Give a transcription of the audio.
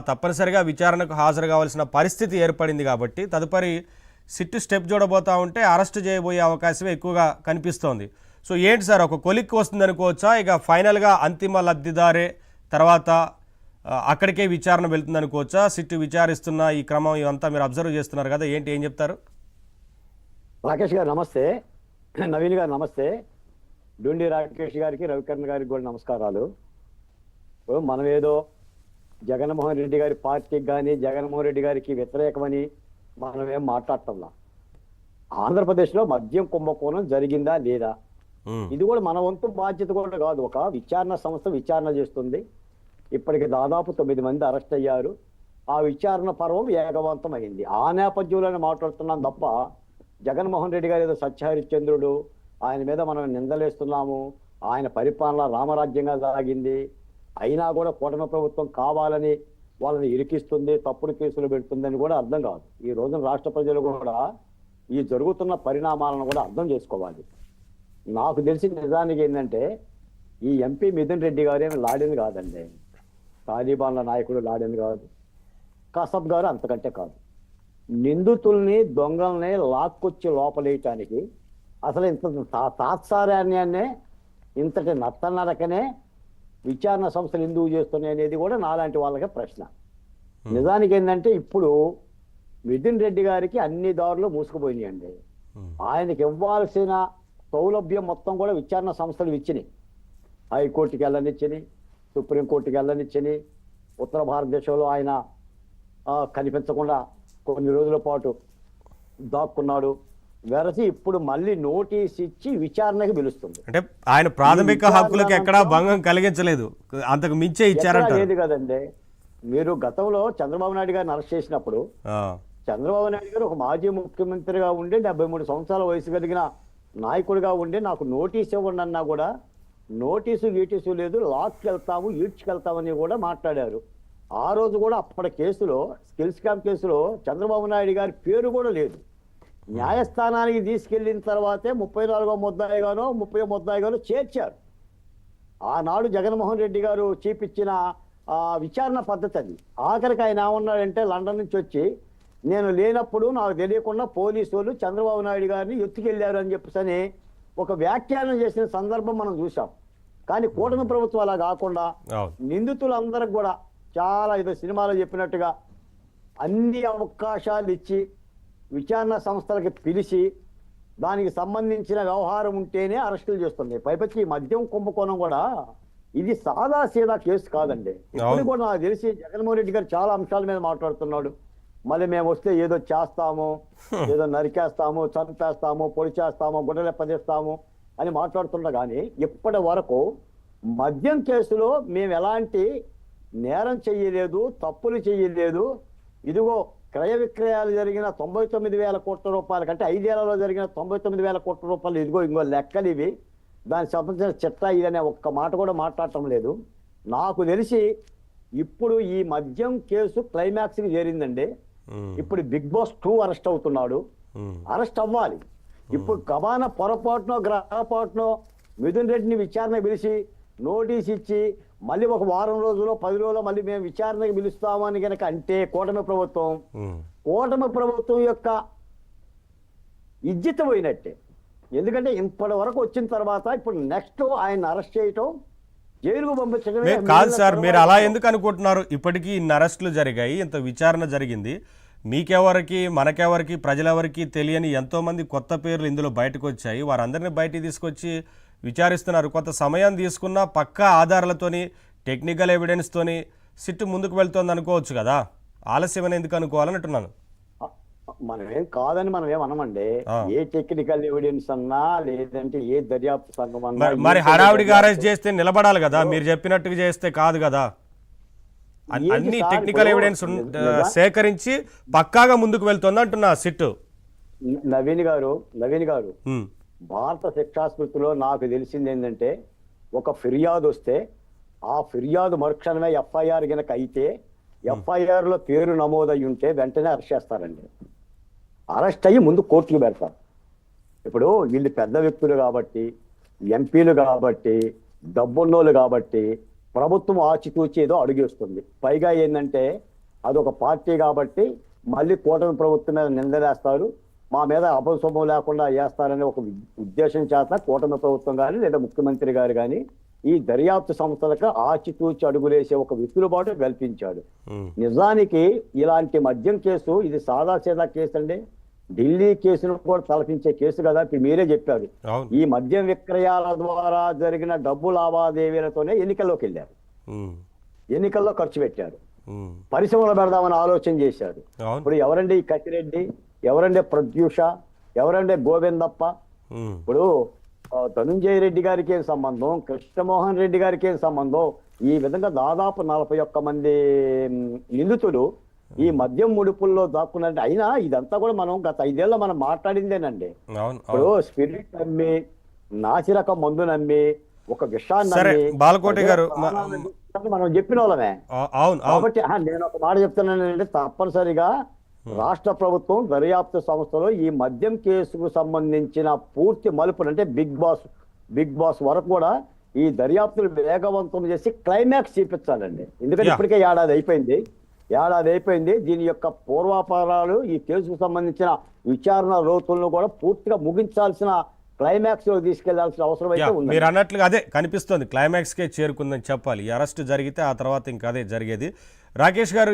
తప్పనిసరిగా విచారణకు హాజరు కావాల్సిన పరిస్థితి ఏర్పడింది కాబట్టి తదుపరి సిట్టు స్టెప్ చూడబోతా ఉంటే అరెస్ట్ చేయబోయే అవకాశమే ఎక్కువగా కనిపిస్తోంది. సో ఏంటి సార్, ఒక కొలిక్కి వస్తుంది అనుకోవచ్చా, ఇక ఫైనల్గా అంతిమ లబ్ధిదారే తర్వాత అక్కడికే విచారణ వెళ్తుంది అనుకోవచ్చా? సిట్టు విచారిస్తున్న ఈ క్రమం ఇవంతా మీరు అబ్జర్వ్ చేస్తున్నారు కదా, ఏంటి ఏం చెప్తారు? రాకేష్ గారు నమస్తే, నవీన్ గారు నమస్తే, డూండి రాకేష్ గారికి రవికరణ్ గారికి కూడా నమస్కారాలు. మనం ఏదో జగన్మోహన్ రెడ్డి గారి పార్టీకి కానీ జగన్మోహన్ రెడ్డి గారికి వ్యతిరేకమని మనం ఏం మాట్లాడటంలా. ఆంధ్రప్రదేశ్లో మద్యం కుంభకోణం జరిగిందా లేదా, ఇది కూడా మన వంతు బాధ్యత కూడా కాదు. ఒక విచారణ సంస్థ విచారణ చేస్తుంది. ఇప్పటికి దాదాపు 9 మంది అరెస్ట్ అయ్యారు. ఆ విచారణ పర్వం వేగవంతం అయింది. ఆ నేపథ్యంలోనే మాట్లాడుతున్నాం తప్ప జగన్మోహన్ రెడ్డి గారు ఏదో సత్యహరిశ్చంద్రుడు, ఆయన మీద మనం నిందలేస్తున్నాము, ఆయన పరిపాలన రామరాజ్యంగా సాగింది, అయినా కూడా కూటమి ప్రభుత్వం కావాలని వాళ్ళని ఇరికిస్తుంది, తప్పుడు కేసులు పెడుతుందని కూడా అర్థం కాదు. ఈ రోజున రాష్ట్ర ప్రజలు కూడా ఈ జరుగుతున్న పరిణామాలను కూడా అర్థం చేసుకోవాలి. నాకు తెలిసి నిజానికి ఏంటంటే ఈ ఎంపీ మిథున్ రెడ్డి గారు ఏమి లాడింది కాదండి, తాలిబాన్ల నాయకుడు లాడింది కాదు, కసబ్ గారు అంతకంటే కాదు. నిందితుల్ని దొంగల్ని లాక్కొచ్చి లోపలేయటానికి అసలు ఇంత తాత్సారాన్యాన్నే, ఇంతటి నత్తనరకనే విచారణ సంస్థలు ఎందుకు చేస్తున్నాయి అనేది కూడా నాలాంటి వాళ్ళకే ప్రశ్న. నిజానికి ఏంటంటే ఇప్పుడు మిథున్ రెడ్డి గారికి అన్ని దారులు మూసుకుపోయినాయండి. ఆయనకి ఇవ్వాల్సిన సౌలభ్యం మొత్తం కూడా విచారణ సంస్థలు ఇచ్చినాయి. హైకోర్టుకి వెళ్ళనిచ్చినాయి, సుప్రీంకోర్టుకి వెళ్ళనిచ్చినాయి. ఉత్తర భారతదేశంలో ఆయన కనిపించకుండా కొన్ని రోజుల పాటు దాక్కున్నాడు. వెరసి ఇప్పుడు మళ్ళీ నోటీస్ ఇచ్చి విచారణకు పిలుస్తుంది. అంటే ఆయన ప్రాథమిక హక్కులకు ఎక్కడా భంగం కలిగించలేదు, అంతకు మించే ఇచ్చారంట. లేదు కదండి. మీరు గతంలో చంద్రబాబు నాయుడు గారిని అరెస్ట్ చేసినప్పుడు చంద్రబాబు నాయుడు గారు ఒక మాజీ ముఖ్యమంత్రిగా ఉండి 73 సంవత్సరాల వయసు కలిగిన నాయకుడిగా ఉండి నాకు నోటీస్ ఇవ్వండి అన్నా కూడా నోటీసు గీటీసు లేదు, లాక్కి వెళ్తాము ఈడ్చుకెళ్తామని కూడా మాట్లాడారు. ఆ రోజు కూడా అప్పటి కేసులో, స్కిల్ స్కామ్ కేసులో చంద్రబాబు నాయుడు గారి పేరు కూడా లేదు. న్యాయస్థానానికి తీసుకెళ్లిన తర్వాతే 34వ ముద్దాయిగానో 30వ ముద్దాయిగానో చేర్చారు. ఆనాడు జగన్మోహన్ రెడ్డి గారు చూపించిన విచారణ పద్ధతి అది. ఆఖరికి ఆయన ఏమన్నాడంటే లండన్ నుంచి వచ్చి నేను లేనప్పుడు నాకు తెలియకుండా పోలీసులు చంద్రబాబు నాయుడు గారిని ఎత్తుకెళ్లారు అని చెప్పేసి ఒక వ్యాఖ్యానం చేసిన సందర్భం మనం చూసాం. కానీ కూటమి ప్రభుత్వం అలా కాకుండా నిందితులందరికి కూడా చాలా ఏదో సినిమాలో చెప్పినట్టుగా అన్ని అవకాశాలు ఇచ్చి విచారణ సంస్థలకి పిలిచి దానికి సంబంధించిన వ్యవహారం ఉంటేనే అరెస్టులు చేస్తుంది. పైపచ్చి ఈ మద్యం కుంభకోణం కూడా ఇది సాదా సీదా కేసు కాదండి. ఇప్పుడు కూడా నాకు తెలిసి జగన్మోహన్ రెడ్డి గారు చాలా అంశాల మీద మాట్లాడుతున్నాడు. మళ్ళీ మేము వస్తే ఏదో చేస్తాము, ఏదో నరికేస్తాము, చంపేస్తాము, పొడి చేస్తాము, గుడ్డలెప్పదీస్తాము అని మాట్లాడుతున్నా. కానీ ఇప్పటి వరకు మద్యం కేసులో మేము ఎలాంటి నేరం చెయ్యలేదు, తప్పులు చెయ్యలేదు. ఇదిగో క్రయ విక్రయాలు జరిగిన 99,000 కోట్ల రూపాయల కంటే 5 ఏళ్లలో జరిగిన 99,000 కోట్ల రూపాయలు ఇదిగో ఇంకో లెక్కలు ఇవి, దానికి సంబంధించిన చిట్టా ఇదనే ఒక్క మాట కూడా మాట్లాడటం లేదు. నాకు తెలిసి ఇప్పుడు ఈ మద్యం కేసు క్లైమాక్స్కి చేరిందండి. ఇప్పుడు బిగ్ బాస్ 2 అరెస్ట్ అవుతున్నాడు, అరెస్ట్ అవ్వాలి. ఇప్పుడు కబాన పొరపాటునో గ్రహపాటునో మిథున్ రెడ్డిని విచారణ పిలిచి నోటీస్ ఇచ్చి మళ్ళీ ఒక వారం రోజుల్లో 10 రోజుల్లో మళ్ళీ మేము విచారణకు పిలుస్తామని కనుక అంటే కూటమి ప్రభుత్వం యొక్క ఇజ్జత పోయినట్టే. ఎందుకంటే ఇప్పటి వరకు వచ్చిన తర్వాత ఇప్పుడు నెక్స్ట్ ఆయన అరెస్ట్ చేయటం, జైలుకు పంపించడమే కాదు సార్. మీరు అలా ఎందుకు అనుకుంటున్నారు? ఇప్పటికీ ఇన్ని అరెస్టులు జరిగాయి, ఇంత విచారణ జరిగింది, మీకెవరికి మనకెవరికి ప్రజలెవరికి తెలియని ఎంతోమంది కొత్త పేర్లు ఇందులో బయటకు వచ్చాయి. వారందరినీ బయటికి తీసుకొచ్చి విచారిస్తున్నారు. కొంత సమయం తీసుకున్న పక్కా ఆధారాలతోని, టెక్నికల్ ఎవిడెన్స్తోని సిట్టు ముందుకు వెళ్తోంది అనుకోవచ్చు కదా. ఆలస్యమని ఎందుకు అనుకోవాలని అంటున్నాను. మనమేం కాదని మనం ఏమనమండి. ఏ టెక్నికల్ ఎవిడెన్స్ అన్నా లేదంటే ఏ దర్యాప్తు సంఘం అన్నా మరి హడావిడిగా అరెస్ట్ చేస్తే నిలబడాలి కదా, మీరు చెప్పినట్టుగా చేస్తే కాదు కదా. అన్ని టెక్నికల్ ఎవిడెన్స్ సేకరించి పక్కాగా ముందుకు వెళ్తుంది అంటున్నా సిట్టు. నవీన్ గారు భారత శిక్షాస్మృతిలో నాకు తెలిసింది ఏంటంటే ఒక ఫిర్యాదు వస్తే ఆ ఫిర్యాదు మరుక్షణమే ఎఫ్ఐఆర్ గనక అయితే ఎఫ్ఐఆర్ లో పేరు నమోదయ్యి ఉంటే వెంటనే అరెస్ట్ చేస్తారండి. అరెస్ట్ అయ్యి ముందు కోర్టుకు పెడతారు. ఇప్పుడు వీళ్ళు పెద్ద వ్యక్తులు కాబట్టి, ఎంపీలు కాబట్టి, డబ్బున్నోళ్ళు కాబట్టి ప్రభుత్వం ఆచితూచి ఏదో అడుగేస్తుంది. పైగా ఏంటంటే అదొక పార్టీ కాబట్టి మళ్ళీ కూటమి ప్రభుత్వం మీద నిందలేస్తారు, మా మీద అపశుభం లేకుండా చేస్తారనే ఒక ఉద్దేశం చేత కూటమి ప్రభుత్వం కానీ లేదా ముఖ్యమంత్రి గారు కానీ ఈ దర్యాప్తు సంస్థలకు ఆచితూచి అడుగులేసే ఒక వెసులుబాటు కల్పించాడు. నిజానికి ఇలాంటి మద్యం కేసు ఇది సాదాసీదా కేసు అండి. ఢిల్లీ కేసును కూడా తలపించే కేసు కదా. ఇప్పుడు మీరే చెప్పారు, ఈ మద్యం విక్రయాల ద్వారా జరిగిన డబ్బు లావాదేవీలతోనే ఎన్నికల్లోకి వెళ్ళారు, ఎన్నికల్లో ఖర్చు పెట్టారు, పరిశ్రమలు పెడదామని ఆలోచన చేశారు. ఇప్పుడు ఎవరండి ఈ కసిరెడ్డి, ఎవరండి ప్రత్యూష, ఎవరండి గోవిందప్ప? ఇప్పుడు ధనుంజయ రెడ్డి గారికి ఏం సంబంధం, కృష్ణమోహన్ రెడ్డి గారికి ఏం సంబంధం? ఈ విధంగా దాదాపు 41 మంది నిందితులు ఈ మద్యం ముడుపుల్లో దాక్కున్నట్టు. అయినా ఇదంతా కూడా మనం గత 5 ఏళ్ళలో మనం మాట్లాడిందేనండి. ఇప్పుడు స్పిరిట్ నమ్మి, నాసిరకం మందు నమ్మి, ఒక విషయాన్ని నమ్మి బాలకోటి గారు మనం చెప్పిన వాళ్ళమే. కాబట్టి నేను ఒక మాట చెప్తున్నానంటే, తప్పనిసరిగా రాష్ట్ర ప్రభుత్వం దర్యాప్తు సంస్థలో ఈ మద్యం కేసుకు సంబంధించిన పూర్తి మలుపులు అంటే బిగ్ బాస్ వరకు కూడా ఈ దర్యాప్తులు వేగవంతం చేసి క్లైమాక్స్ చూపించాలండి. ఎందుకంటే ఇప్పటికే ఏడాది అయిపోయింది. దీని యొక్క పూర్వాపరాలు, ఈ కేసుకు సంబంధించిన విచారణ లోతులను కూడా పూర్తిగా ముగించాల్సిన, క్లైమాక్స్ లో తీసుకెళ్లాల్సిన అవసరం అయితే ఉంది. మీరు అన్నట్లుగా అదే కనిపిస్తుంది, క్లైమాక్స్ కే చేరుకుందని చెప్పాలి. ఈ అరెస్ట్ జరిగితే ఆ తర్వాత ఇంకా అదే జరిగేది. రాకేష్ గారు